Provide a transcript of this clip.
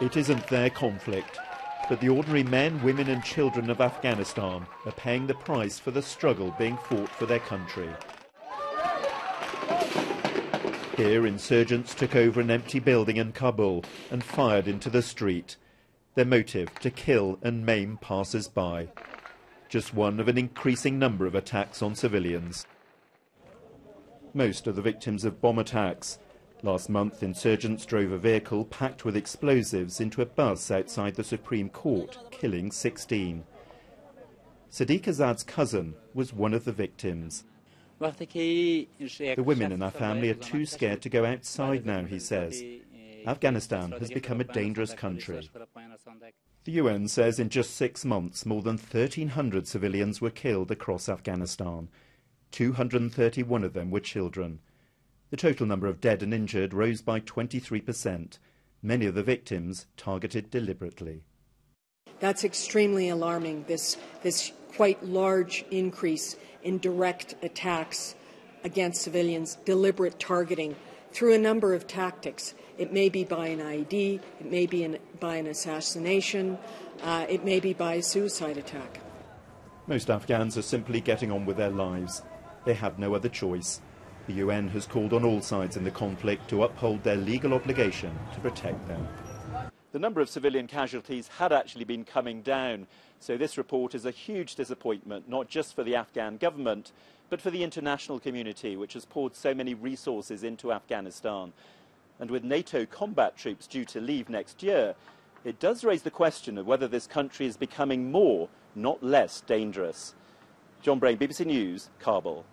It isn't their conflict, but the ordinary men, women and children of Afghanistan are paying the price for the struggle being fought for their country. Here, insurgents took over an empty building in Kabul and fired into the street. Their motive, to kill and maim passers-by. Just one of an increasing number of attacks on civilians. Most are the victims of bomb attacks. Last month, insurgents drove a vehicle packed with explosives into a bus outside the Supreme Court, killing 16. Sadiq Azad's cousin was one of the victims. The women in our family are too scared to go outside now, he says. Afghanistan has become a dangerous country. The UN says in just 6 months, more than 1,300 civilians were killed across Afghanistan. 231 of them were children. The total number of dead and injured rose by 23%, many of the victims targeted deliberately. That's extremely alarming, this quite large increase in direct attacks against civilians, deliberate targeting through a number of tactics. It may be by an IED, it may be by an assassination, it may be by a suicide attack. Most Afghans are simply getting on with their lives. They have no other choice. The UN has called on all sides in the conflict to uphold their legal obligation to protect them. The number of civilian casualties had actually been coming down, so this report is a huge disappointment, not just for the Afghan government, but for the international community, which has poured so many resources into Afghanistan. And with NATO combat troops due to leave next year, it does raise the question of whether this country is becoming more, not less, dangerous. Jon Brain, BBC News, Kabul.